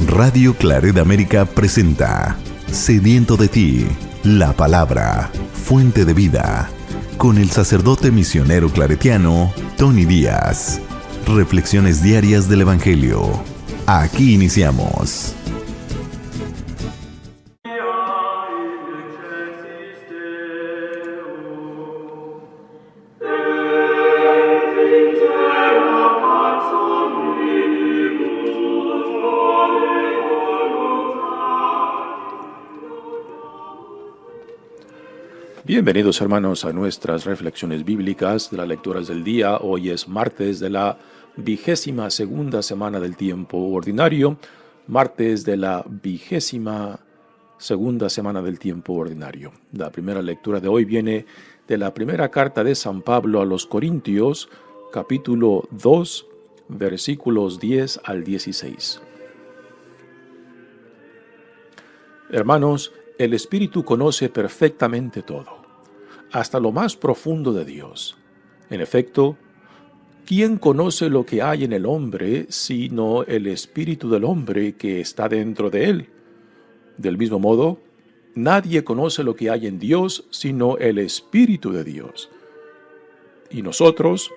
Radio Claret América presenta Sediento de ti, la palabra, fuente de vida, con el sacerdote misionero claretiano Tony Díaz. Reflexiones diarias del Evangelio. Aquí iniciamos. Bienvenidos, hermanos, a nuestras reflexiones bíblicas de las lecturas del día. Hoy es martes de la 22ª semana del tiempo ordinario. Martes de la 22ª semana del tiempo ordinario. La primera lectura de hoy viene de la primera carta de San Pablo a los Corintios, capítulo 2, versículos 10 al 16. Hermanos, el Espíritu conoce perfectamente todo, hasta lo más profundo de Dios. En efecto, ¿quién conoce lo que hay en el hombre sino el Espíritu del hombre que está dentro de él? Del mismo modo, nadie conoce lo que hay en Dios sino el Espíritu de Dios. Y nosotros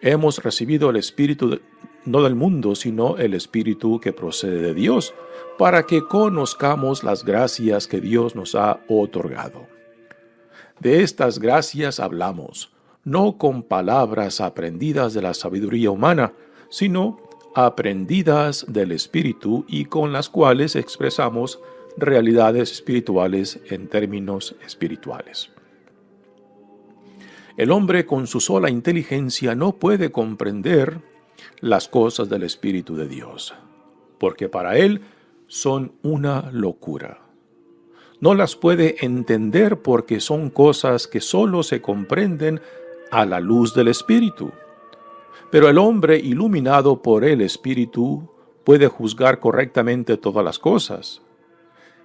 hemos recibido el Espíritu no del mundo, sino el Espíritu que procede de Dios, para que conozcamos las gracias que Dios nos ha otorgado. De estas gracias hablamos, no con palabras aprendidas de la sabiduría humana, sino aprendidas del Espíritu y con las cuales expresamos realidades espirituales en términos espirituales. El hombre con su sola inteligencia no puede comprender las cosas del Espíritu de Dios, porque para él son una locura. No las puede entender porque son cosas que solo se comprenden a la luz del Espíritu. Pero el hombre iluminado por el Espíritu puede juzgar correctamente todas las cosas,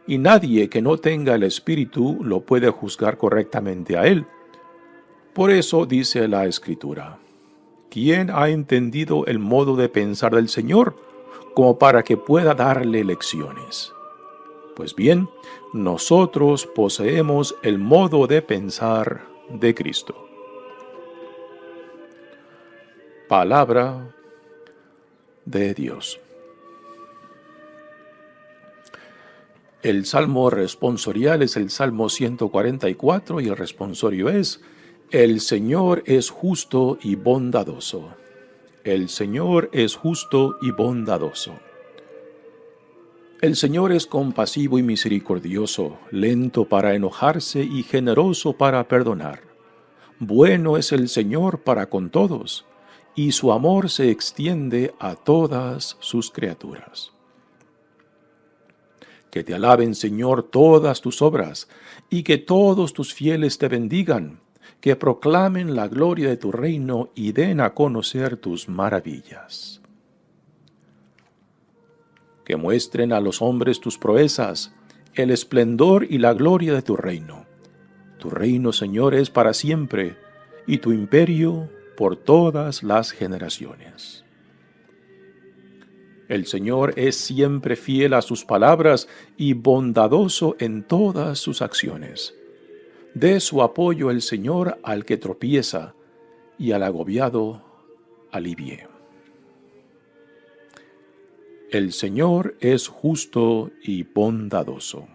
y nadie que no tenga el Espíritu lo puede juzgar correctamente a él. Por eso dice la Escritura: ¿quién ha entendido el modo de pensar del Señor, como para que pueda darle lecciones? Pues bien, nosotros poseemos el modo de pensar de Cristo. Palabra de Dios. El salmo responsorial es el Salmo 144 y el responsorio es: el Señor es justo y bondadoso. El Señor es justo y bondadoso. El Señor es compasivo y misericordioso, lento para enojarse y generoso para perdonar. Bueno es el Señor para con todos, y su amor se extiende a todas sus criaturas. Que te alaben, Señor, todas tus obras, y que todos tus fieles te bendigan, que proclamen la gloria de tu reino y den a conocer tus maravillas. Que muestren a los hombres tus proezas, el esplendor y la gloria de tu reino. Tu reino, Señor, es para siempre, y tu imperio por todas las generaciones. El Señor es siempre fiel a sus palabras y bondadoso en todas sus acciones. Dé su apoyo el Señor al que tropieza, y al agobiado alivie. El Señor es justo y bondadoso.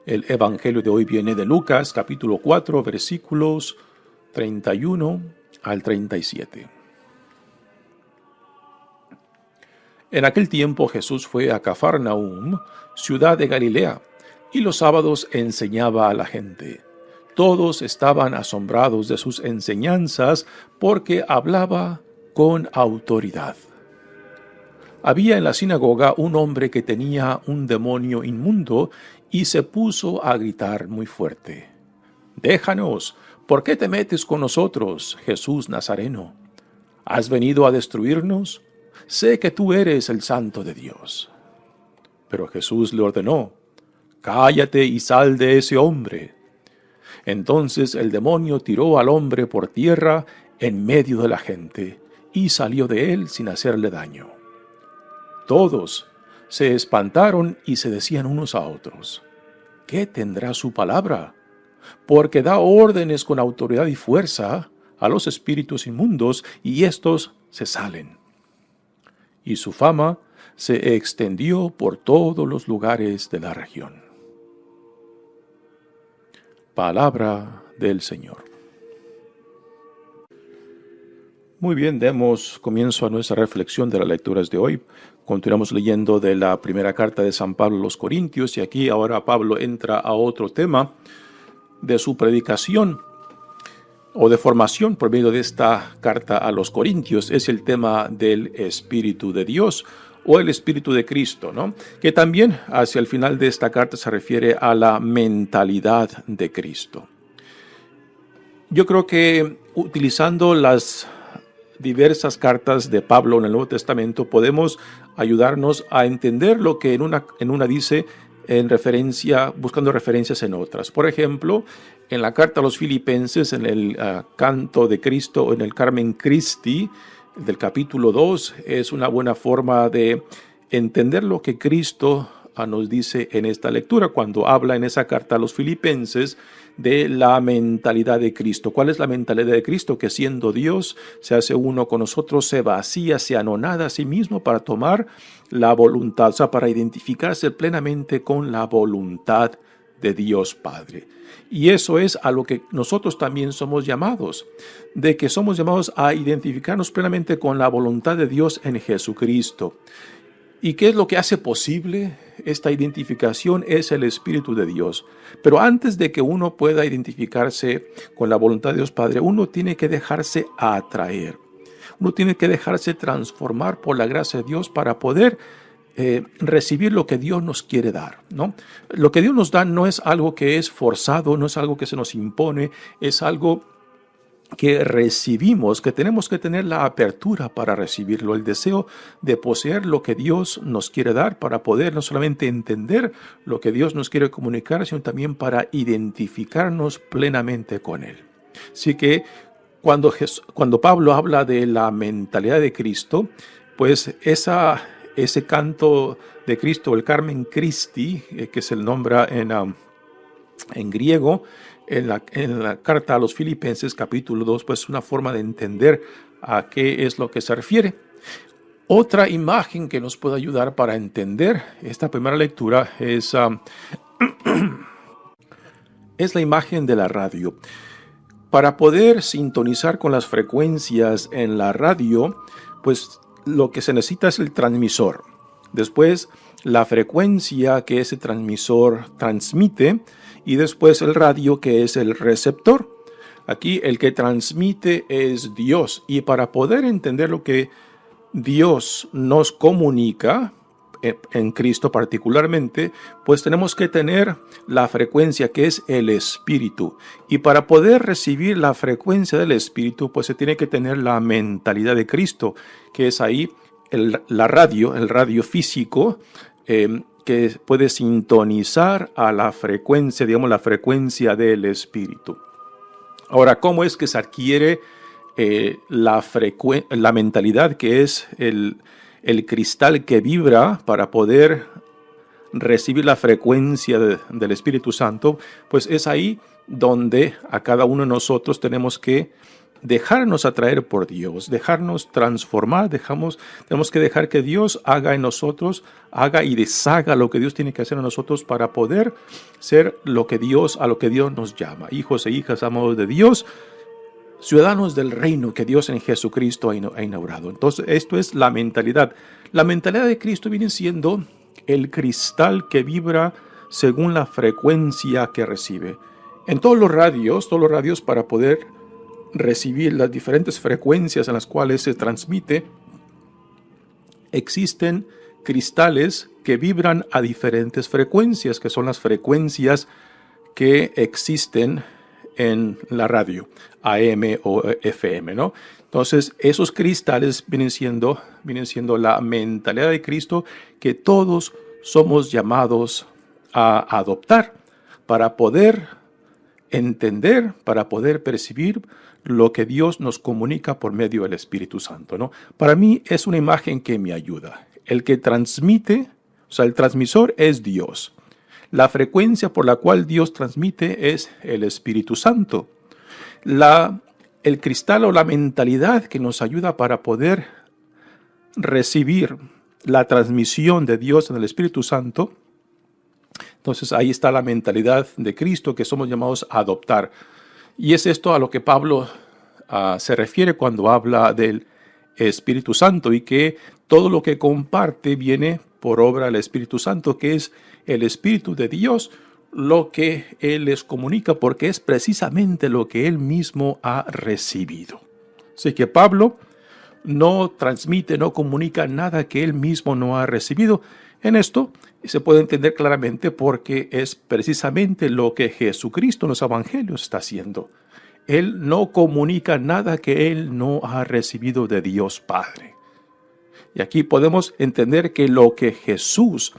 El Evangelio de hoy viene de Lucas, capítulo 4, versículos 31 al 37. En aquel tiempo Jesús fue a Cafarnaúm, ciudad de Galilea, y los sábados enseñaba a la gente. Todos estaban asombrados de sus enseñanzas porque hablaba con autoridad. Había en la sinagoga un hombre que tenía un demonio inmundo y se puso a gritar muy fuerte: «Déjanos, ¿por qué te metes con nosotros, Jesús Nazareno? ¿Has venido a destruirnos? Sé que tú eres el Santo de Dios». Pero Jesús le ordenó: «Cállate y sal de ese hombre». Entonces el demonio tiró al hombre por tierra en medio de la gente, y salió de él sin hacerle daño. Todos se espantaron y se decían unos a otros: ¿qué tendrá su palabra? Porque da órdenes con autoridad y fuerza a los espíritus inmundos, y éstos se salen. Y su fama se extendió por todos los lugares de la región. Palabra del Señor. Muy bien, demos comienzo a nuestra reflexión de las lecturas de hoy. Continuamos leyendo de la primera carta de San Pablo a los Corintios, y aquí ahora Pablo entra a otro tema de su predicación o de formación por medio de esta carta a los Corintios. Es el tema del Espíritu de Dios o el Espíritu de Cristo, ¿no? Que también hacia el final de esta carta se refiere a la mentalidad de Cristo. Yo creo que utilizando las diversas cartas de Pablo en el Nuevo Testamento podemos ayudarnos a entender lo que en una dice en referencia, buscando referencias en otras. Por ejemplo, en la carta a los Filipenses, en el canto de Cristo o en el Carmen Christi del capítulo 2, es una buena forma de entender lo que Cristo nos dice en esta lectura cuando habla en esa carta a los Filipenses de la mentalidad de Cristo. ¿Cuál es la mentalidad de Cristo? Que siendo Dios se hace uno con nosotros, se vacía, se anonada a sí mismo para tomar la voluntad, o sea, para identificarse plenamente con la voluntad de Dios Padre. Y eso es a lo que nosotros también somos llamados, de que somos llamados a identificarnos plenamente con la voluntad de Dios en Jesucristo. ¿Y qué es lo que hace posible esta identificación? Es el Espíritu de Dios. Pero antes de que uno pueda identificarse con la voluntad de Dios Padre, uno tiene que dejarse atraer. Uno tiene que dejarse transformar por la gracia de Dios para poder recibir lo que Dios nos quiere dar, ¿no? Lo que Dios nos da no es algo que es forzado, no es algo que se nos impone, es algo que recibimos, que tenemos que tener la apertura para recibirlo, el deseo de poseer lo que Dios nos quiere dar para poder no solamente entender lo que Dios nos quiere comunicar, sino también para identificarnos plenamente con Él. Así que cuando Pablo habla de la mentalidad de Cristo, pues ese canto de Cristo, el Carmen Christi, que se nombra en griego, en la carta a los Filipenses capítulo 2, pues una forma de entender a qué es lo que se refiere. Otra imagen que nos puede ayudar para entender esta primera lectura es la imagen de la radio. Para poder sintonizar con las frecuencias en la radio, pues lo que se necesita es el transmisor. Después, la frecuencia que ese transmisor transmite, y después el radio, que es el receptor. Aquí el que transmite es Dios, y para poder entender lo que Dios nos comunica, en Cristo particularmente, pues tenemos que tener la frecuencia que es el Espíritu. Y para poder recibir la frecuencia del Espíritu, pues se tiene que tener la mentalidad de Cristo, que es ahí el radio físico, que puede sintonizar a la frecuencia, digamos, la frecuencia del Espíritu. Ahora, ¿cómo es que se adquiere la mentalidad, que es el cristal que vibra para poder recibir la frecuencia del Espíritu Santo? Pues es ahí donde a cada uno de nosotros tenemos que dejarnos atraer por Dios, dejarnos transformar, tenemos que dejar que Dios haga en nosotros, haga y deshaga lo que Dios tiene que hacer en nosotros para poder ser a lo que Dios nos llama, hijos e hijas amados de Dios, ciudadanos del reino que Dios en Jesucristo ha inaugurado. Entonces, esto es la mentalidad. La mentalidad de Cristo viene siendo el cristal que vibra según la frecuencia que recibe. En todos los radios para poder recibir las diferentes frecuencias en las cuales se transmite, existen cristales que vibran a diferentes frecuencias, que son las frecuencias que existen en la radio, AM o FM, ¿no? Entonces, esos cristales vienen siendo la mentalidad de Cristo que todos somos llamados a adoptar para poder entender, para poder percibir lo que Dios nos comunica por medio del Espíritu Santo, ¿no? Para mí es una imagen que me ayuda. El que transmite, o sea, el transmisor es Dios. La frecuencia por la cual Dios transmite es el Espíritu Santo. El cristal o la mentalidad que nos ayuda para poder recibir la transmisión de Dios en el Espíritu Santo. Entonces ahí está la mentalidad de Cristo que somos llamados a adoptar. Y es esto a lo que Pablo se refiere cuando habla del Espíritu Santo y que todo lo que comparte viene por obra del Espíritu Santo, que es el Espíritu de Dios, lo que Él les comunica, porque es precisamente lo que Él mismo ha recibido. Así que Pablo no transmite, no comunica nada que Él mismo no ha recibido. En esto se puede entender claramente porque es precisamente lo que Jesucristo en los evangelios está haciendo. Él no comunica nada que Él no ha recibido de Dios Padre. Y aquí podemos entender que lo que Jesús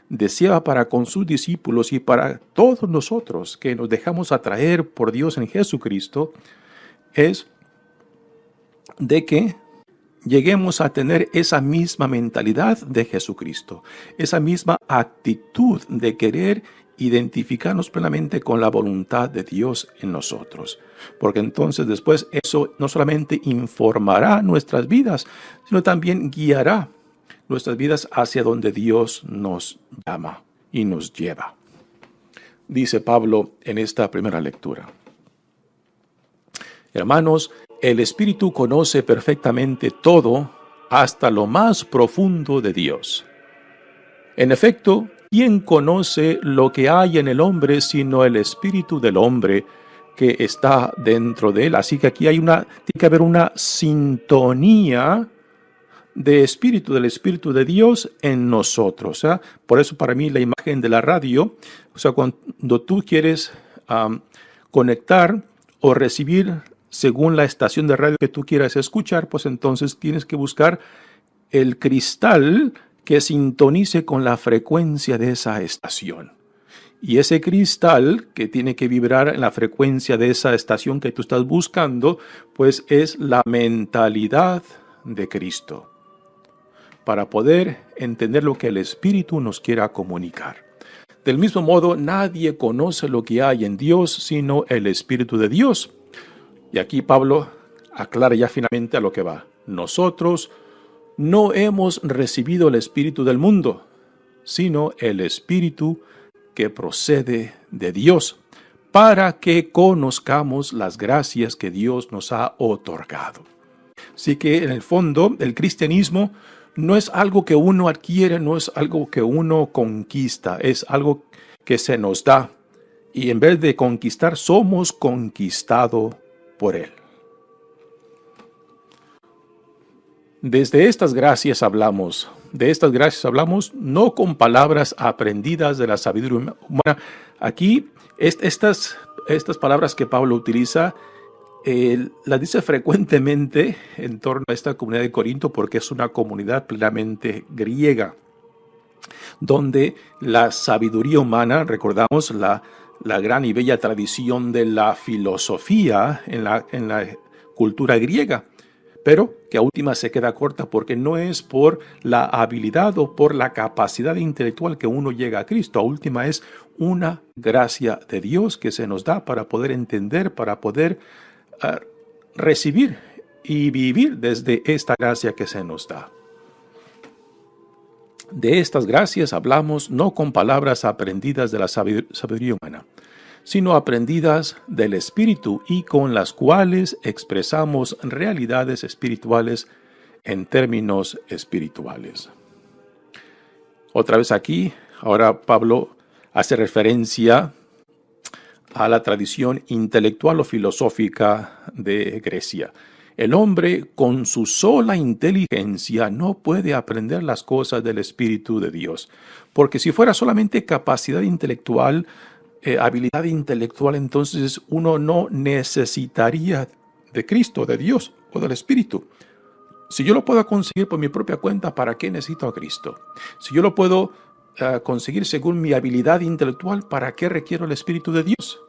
deseaba para con sus discípulos y para todos nosotros que nos dejamos atraer por Dios en Jesucristo es de que lleguemos a tener esa misma mentalidad de Jesucristo, esa misma actitud de querer identificarnos plenamente con la voluntad de Dios en nosotros. Porque entonces después eso no solamente informará nuestras vidas, sino también guiará nuestras vidas hacia donde Dios nos llama y nos lleva. Dice Pablo en esta primera lectura: hermanos, el Espíritu conoce perfectamente todo, hasta lo más profundo de Dios. En efecto, ¿quién conoce lo que hay en el hombre sino el Espíritu del hombre que está dentro de él? Así que aquí tiene que haber una sintonía del Espíritu de Dios en nosotros. Por eso para mí la imagen de la radio, o sea, cuando tú quieres conectar o recibir según la estación de radio que tú quieras escuchar, pues entonces tienes que buscar el cristal que sintonice con la frecuencia de esa estación. Y ese cristal que tiene que vibrar en la frecuencia de esa estación que tú estás buscando, pues es la mentalidad de Cristo, para poder entender lo que el Espíritu nos quiera comunicar. Del mismo modo, nadie conoce lo que hay en Dios sino el Espíritu de Dios. Y aquí Pablo aclara ya finalmente a lo que va. Nosotros no hemos recibido el Espíritu del mundo, sino el Espíritu que procede de Dios, para que conozcamos las gracias que Dios nos ha otorgado. Así que en el fondo el cristianismo no es algo que uno adquiere, no es algo que uno conquista, es algo que se nos da. Y en vez de conquistar, somos conquistados por Él. De estas gracias hablamos no con palabras aprendidas de la sabiduría humana. Aquí estas palabras que Pablo utiliza, las dice frecuentemente en torno a esta comunidad de Corinto porque es una comunidad plenamente griega, donde la sabiduría humana, recordamos la gran y bella tradición de la filosofía en la cultura griega, pero que a última se queda corta porque no es por la habilidad o por la capacidad intelectual que uno llega a Cristo. A última es una gracia de Dios que se nos da para poder entender, para poder recibir y vivir desde esta gracia que se nos da. De estas gracias hablamos no con palabras aprendidas de la sabiduría humana, sino aprendidas del Espíritu y con las cuales expresamos realidades espirituales en términos espirituales. Otra vez aquí, ahora Pablo hace referencia a la tradición intelectual o filosófica de Grecia. El hombre con su sola inteligencia no puede aprender las cosas del Espíritu de Dios, porque si fuera solamente capacidad intelectual, habilidad intelectual, entonces uno no necesitaría de Cristo, de Dios o del Espíritu. Si yo lo puedo conseguir por mi propia cuenta, ¿para qué necesito a Cristo? Si yo lo puedo conseguir según mi habilidad intelectual, ¿para qué requiero el Espíritu de Dios?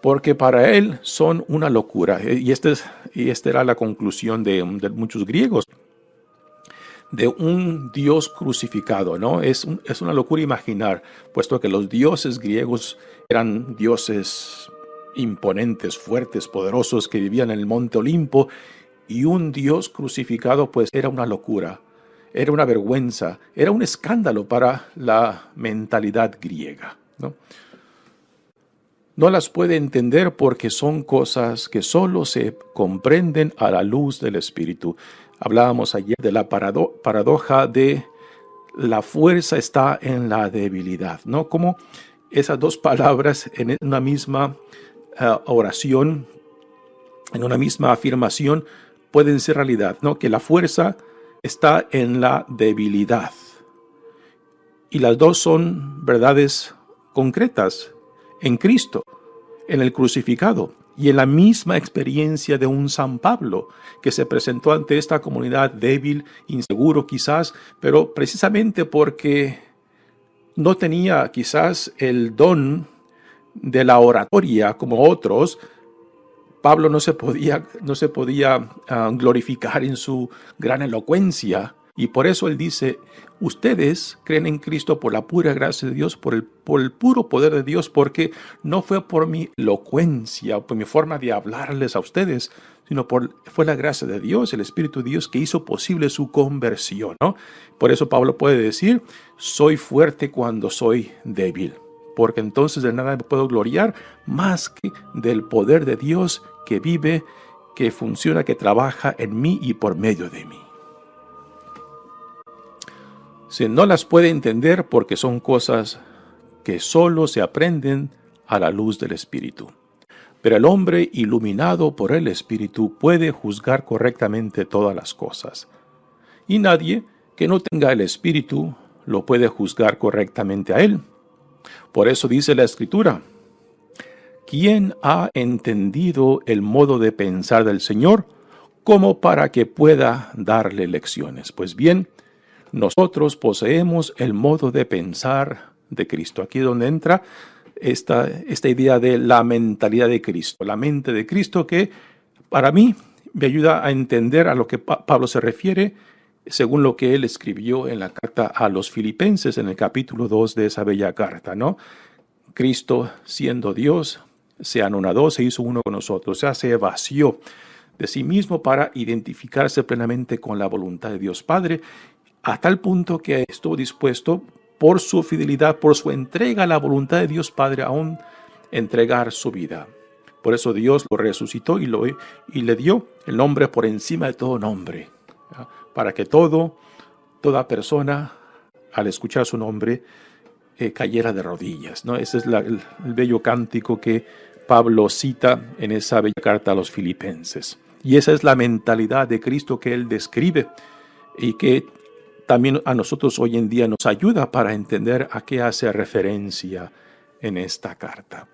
porque para él son una locura. Y esta era la conclusión de muchos griegos, de un Dios crucificado, ¿no? Es una locura imaginar, puesto que los dioses griegos eran dioses imponentes, fuertes, poderosos, que vivían en el monte Olimpo, y un Dios crucificado pues era una locura, era una vergüenza, era un escándalo para la mentalidad griega, ¿no? No las puede entender porque son cosas que solo se comprenden a la luz del Espíritu. Hablábamos ayer de la paradoja de la fuerza está en la debilidad, ¿no? Como esas dos palabras en una misma oración, en una misma afirmación, pueden ser realidad, ¿no? Que la fuerza está en la debilidad. Y las dos son verdades concretas en Cristo, en el crucificado, y en la misma experiencia de un San Pablo, que se presentó ante esta comunidad débil, inseguro quizás, pero precisamente porque no tenía quizás el don de la oratoria como otros, Pablo no se podía glorificar en su gran elocuencia, y por eso él dice: ustedes creen en Cristo por la pura gracia de Dios, por el puro poder de Dios, porque no fue por mi elocuencia, por mi forma de hablarles a ustedes, sino fue la gracia de Dios, el Espíritu de Dios, que hizo posible su conversión, ¿no? Por eso Pablo puede decir: soy fuerte cuando soy débil, porque entonces de nada me puedo gloriar más que del poder de Dios que vive, que funciona, que trabaja en mí y por medio de mí. Si no las puede entender porque son cosas que solo se aprenden a la luz del Espíritu. Pero el hombre iluminado por el Espíritu puede juzgar correctamente todas las cosas. Y nadie que no tenga el Espíritu lo puede juzgar correctamente a él. Por eso dice la Escritura: ¿quién ha entendido el modo de pensar del Señor como para que pueda darle lecciones? Pues bien, nosotros poseemos el modo de pensar de Cristo. Aquí es donde entra esta idea de la mentalidad de Cristo, la mente de Cristo, que para mí me ayuda a entender a lo que Pablo se refiere según lo que él escribió en la carta a los Filipenses, en el capítulo 2 de esa bella carta, ¿no? Cristo, siendo Dios, se anonadó, se hizo uno con nosotros, o sea, se vació de sí mismo para identificarse plenamente con la voluntad de Dios Padre, a tal punto que estuvo dispuesto, por su fidelidad, por su entrega a la voluntad de Dios Padre, aún entregar su vida. Por eso Dios lo resucitó y le dio el nombre por encima de todo nombre, ¿ya? Para que toda persona, al escuchar su nombre, cayera de rodillas, ¿no? Ese es el bello cántico que Pablo cita en esa bella carta a los Filipenses. Y esa es la mentalidad de Cristo que él describe y que también a nosotros hoy en día nos ayuda para entender a qué hace referencia en esta carta.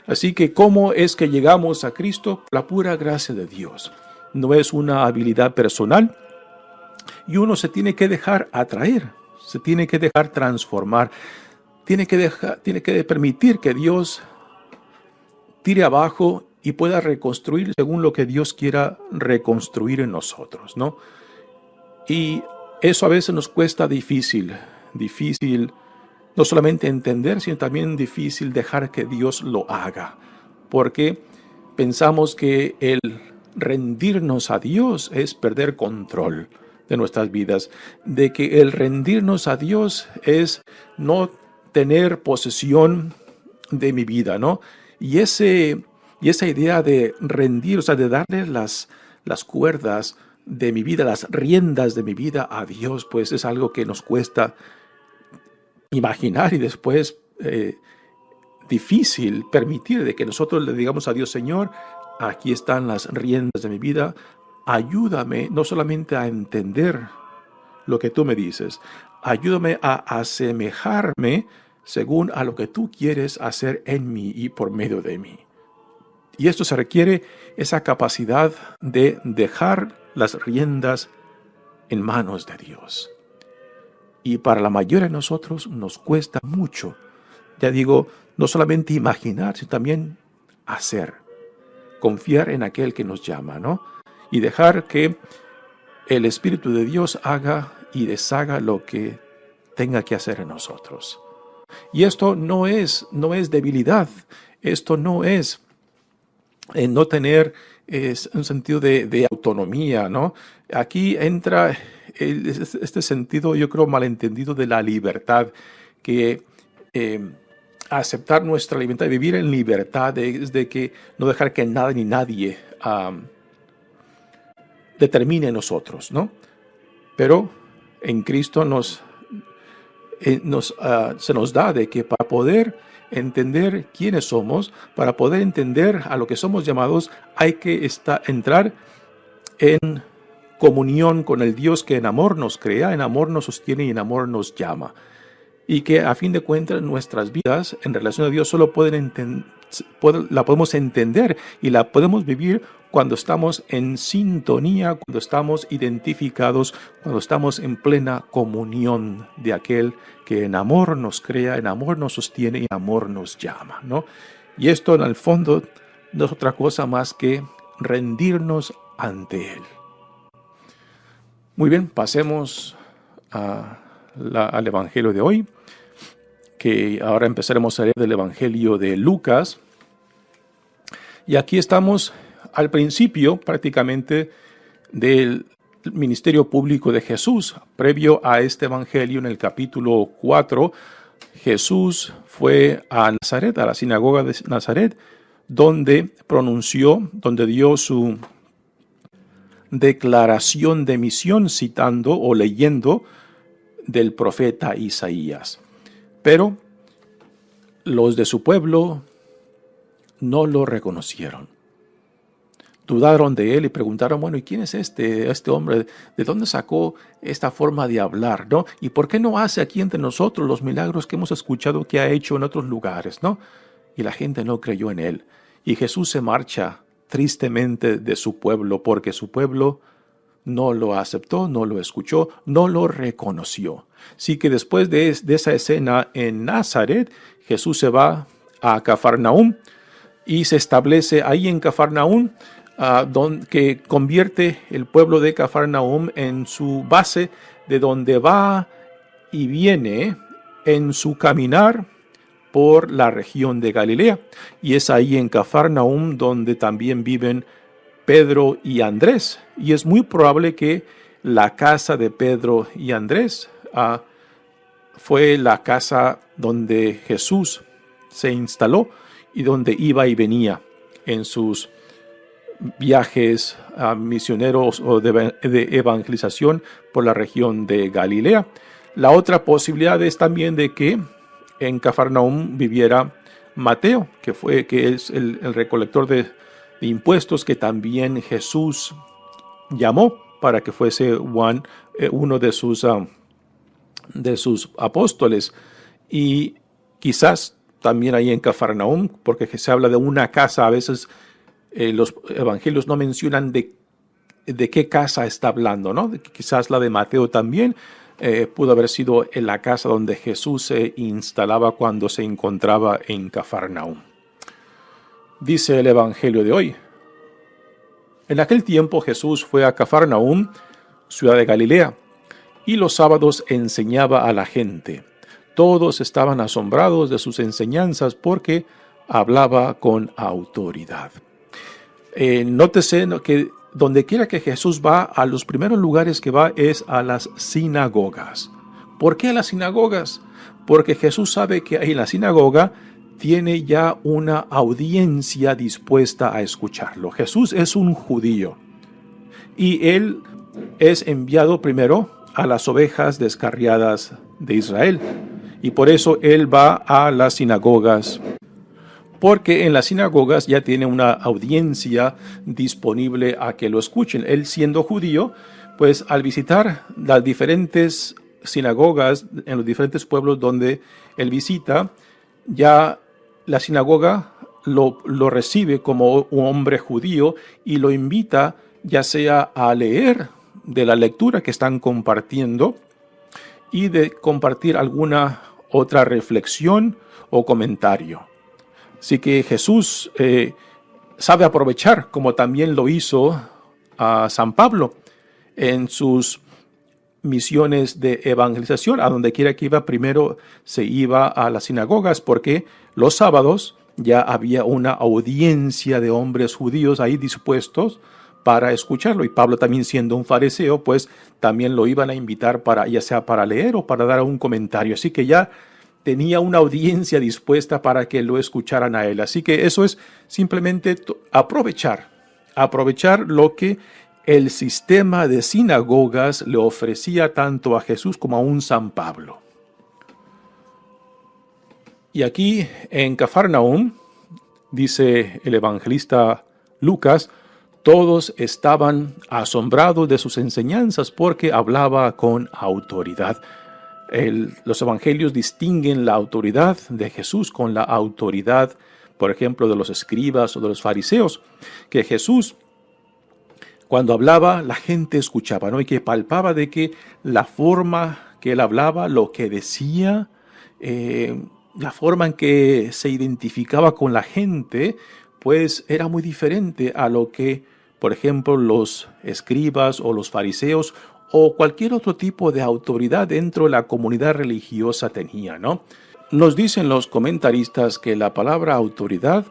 Así que, ¿cómo es que llegamos a Cristo? La pura gracia de Dios. No es una habilidad personal y uno se tiene que dejar atraer, se tiene que dejar transformar, tiene que permitir que Dios tire abajo y pueda reconstruir según lo que Dios quiera reconstruir en nosotros, ¿no? Y eso a veces nos cuesta difícil no solamente entender, sino también difícil dejar que Dios lo haga, porque pensamos que el rendirnos a Dios es perder control de nuestras vidas, de que el rendirnos a Dios es no tener posesión de mi vida, ¿no? Y esa idea de rendir, o sea, de darle las cuerdas de mi vida, las riendas de mi vida a Dios, pues es algo que nos cuesta imaginar y después difícil permitir de que nosotros le digamos a Dios: Señor, aquí están las riendas de mi vida, ayúdame no solamente a entender lo que tú me dices, ayúdame a asemejarme según a lo que tú quieres hacer en mí y por medio de mí. Y esto se requiere esa capacidad de dejar las riendas en manos de Dios. Y para la mayoría de nosotros nos cuesta mucho, ya digo, no solamente imaginar, sino también hacer. Confiar en aquel que nos llama, ¿no? Y dejar que el Espíritu de Dios haga y deshaga lo que tenga que hacer en nosotros. Y esto no es debilidad. Esto no es no tener un sentido de autonomía, ¿no? Aquí entra este sentido, yo creo, malentendido de la libertad, que aceptar nuestra libertad, vivir en libertad, es de que no dejar que nada ni nadie determine en nosotros, ¿no? Pero en Cristo se nos da de que para poder entender quiénes somos, para poder entender a lo que somos llamados, hay que entrar en comunión con el Dios que en amor nos crea, en amor nos sostiene y en amor nos llama. Y que a fin de cuentas nuestras vidas en relación a Dios solo la podemos entender y la podemos vivir cuando estamos en sintonía, cuando estamos identificados, cuando estamos en plena comunión de aquel que en amor nos crea, en amor nos sostiene y en amor nos llama, ¿no? Y esto en el fondo no es otra cosa más que rendirnos ante Él. Muy bien, pasemos al Evangelio de hoy, que ahora empezaremos a leer del Evangelio de Lucas. Y aquí estamos al principio prácticamente del ministerio público de Jesús. Previo a este Evangelio, en el capítulo 4, Jesús fue a Nazaret, a la sinagoga de Nazaret, donde dio su declaración de misión citando o leyendo del profeta Isaías. Pero los de su pueblo no lo reconocieron. Dudaron de él y preguntaron, bueno, ¿y quién es este hombre? ¿De dónde sacó esta forma de hablar, no? ¿Y por qué no hace aquí entre nosotros los milagros que hemos escuchado que ha hecho en otros lugares, no? Y la gente no creyó en él. Y Jesús se marcha tristemente de su pueblo porque su pueblo no lo aceptó, no lo escuchó, no lo reconoció. Así que después de esa escena en Nazaret, Jesús se va a Cafarnaúm y se establece ahí en Cafarnaúm, que convierte el pueblo de Cafarnaúm en su base de donde va y viene en su caminar por la región de Galilea. Y es ahí en Cafarnaúm donde también viven Pedro y Andrés. Y es muy probable que la casa de Pedro y Andrés fue la casa donde Jesús se instaló y donde iba y venía en sus viajes misioneros o de evangelización por la región de Galilea. La otra posibilidad es también de que en Cafarnaúm viviera Mateo, que es el recolector de impuestos que también Jesús llamó para que fuese uno de sus apóstoles. Y quizás también ahí en Cafarnaúm, porque se habla de una casa, a veces los evangelios no mencionan de qué casa está hablando, ¿no? Quizás la de Mateo también pudo haber sido en la casa donde Jesús se instalaba cuando se encontraba en Cafarnaúm. Dice el Evangelio de hoy: en aquel tiempo Jesús fue a Cafarnaúm, ciudad de Galilea, y los sábados enseñaba a la gente. Todos estaban asombrados de sus enseñanzas porque hablaba con autoridad. Nótese que donde quiera que Jesús va, a los primeros lugares que va es a las sinagogas. ¿Por qué a las sinagogas? Porque Jesús sabe que ahí en la sinagoga tiene ya una audiencia dispuesta a escucharlo. Jesús es un judío y él es enviado primero a las ovejas descarriadas de Israel. Y por eso él va a las sinagogas, porque en las sinagogas ya tiene una audiencia disponible a que lo escuchen. Él, siendo judío, pues al visitar las diferentes sinagogas en los diferentes pueblos donde él visita, ya la sinagoga lo recibe como un hombre judío y lo invita ya sea a leer de la lectura que están compartiendo y de compartir alguna otra reflexión o comentario. Así que Jesús sabe aprovechar, como también lo hizo a San Pablo en sus misiones de evangelización. A donde quiera que iba, primero se iba a las sinagogas, porque los sábados ya había una audiencia de hombres judíos ahí dispuestos para escucharlo. Y Pablo, también siendo un fariseo, pues también lo iban a invitar para, ya sea para leer o para dar un comentario. Así que ya tenía una audiencia dispuesta para que lo escucharan a él. Así que eso es simplemente aprovechar lo que el sistema de sinagogas le ofrecía tanto a Jesús como a un San Pablo. Y aquí en Cafarnaúm, dice el evangelista Lucas, todos estaban asombrados de sus enseñanzas porque hablaba con autoridad. Los evangelios distinguen la autoridad de Jesús con la autoridad, por ejemplo, de los escribas o de los fariseos, que Jesús, cuando hablaba, la gente escuchaba, ¿no? Y que palpaba de que la forma que él hablaba, lo que decía, la forma en que se identificaba con la gente, pues era muy diferente a lo que, por ejemplo, los escribas o los fariseos o cualquier otro tipo de autoridad dentro de la comunidad religiosa tenía, ¿no? Nos dicen los comentaristas que la palabra autoridad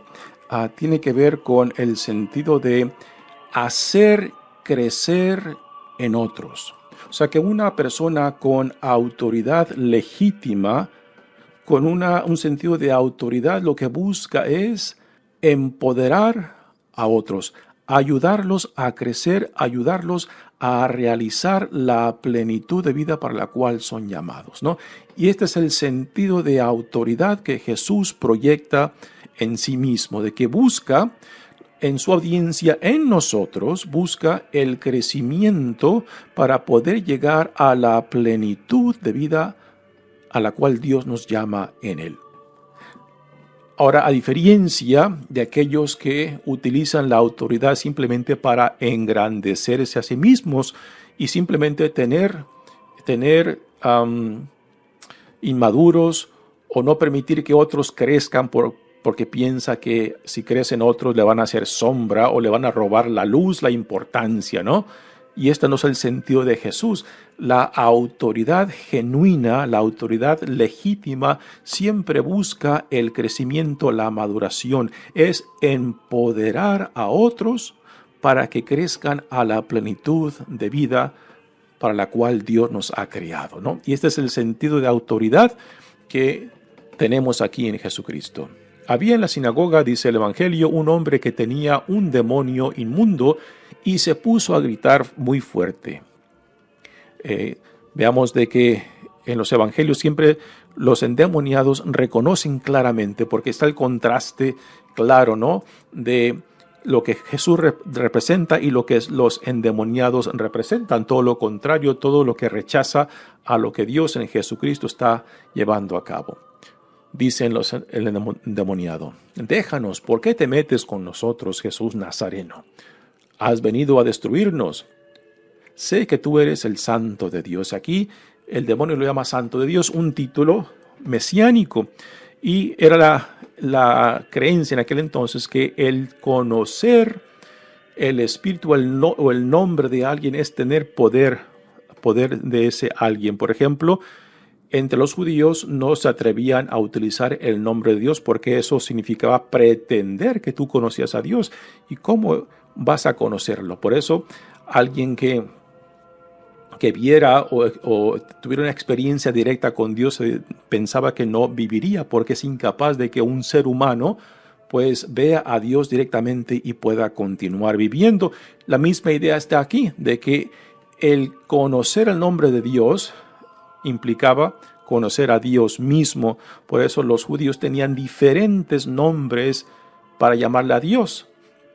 tiene que ver con el sentido de hacer crecer en otros. O sea, que una persona con autoridad legítima, con un sentido de autoridad, lo que busca es empoderar a otros, ayudarlos a crecer, ayudarlos a realizar la plenitud de vida para la cual son llamados, ¿no? Y este es el sentido de autoridad que Jesús proyecta en sí mismo, de que busca en su audiencia, en nosotros, busca el crecimiento para poder llegar a la plenitud de vida a la cual Dios nos llama en él. Ahora, a diferencia de aquellos que utilizan la autoridad simplemente para engrandecerse a sí mismos y simplemente tener inmaduros o no permitir que otros crezcan porque piensa que si crecen otros le van a hacer sombra o le van a robar la luz, la importancia, ¿no? Y este no es el sentido de Jesús. La autoridad genuina, la autoridad legítima, siempre busca el crecimiento, la maduración. Es empoderar a otros para que crezcan a la plenitud de vida para la cual Dios nos ha creado, ¿no? Y este es el sentido de autoridad que tenemos aquí en Jesucristo. Había en la sinagoga, dice el Evangelio, un hombre que tenía un demonio inmundo y se puso a gritar muy fuerte. Veamos de que en los Evangelios siempre los endemoniados reconocen claramente, porque está el contraste claro, ¿no?, de lo que Jesús representa y lo que los endemoniados representan. Todo lo contrario, todo lo que rechaza a lo que Dios en Jesucristo está llevando a cabo. Dicen el endemoniado: déjanos, ¿por qué te metes con nosotros, Jesús Nazareno? ¿Has venido a destruirnos? Sé que tú eres el Santo de Dios. Aquí el demonio lo llama Santo de Dios, un título mesiánico. Y era la creencia en aquel entonces que el conocer el espíritu o el nombre de alguien es tener poder de ese alguien. Por ejemplo, entre los judíos no se atrevían a utilizar el nombre de Dios porque eso significaba pretender que tú conocías a Dios. ¿Y cómo vas a conocerlo? Por eso alguien que viera o tuviera una experiencia directa con Dios pensaba que no viviría, porque es incapaz de que un ser humano pues vea a Dios directamente y pueda continuar viviendo. La misma idea está aquí, de que el conocer el nombre de Dios implicaba conocer a Dios mismo. Por eso los judíos tenían diferentes nombres para llamarle a Dios.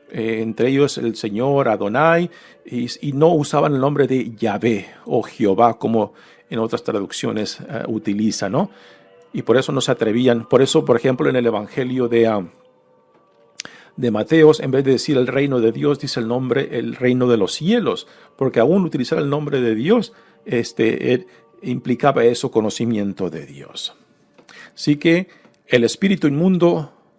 Entre ellos el Señor, Adonai, y no usaban el nombre de Yahvé o Jehová como en otras traducciones utiliza, ¿no? Y por eso no se atrevían. Por eso, por ejemplo, en el Evangelio de Mateos, en vez de decir el reino de Dios, dice el reino de los cielos, porque aún utilizar el nombre de Dios implicaba eso, conocimiento de Dios. Así que el espíritu inmundo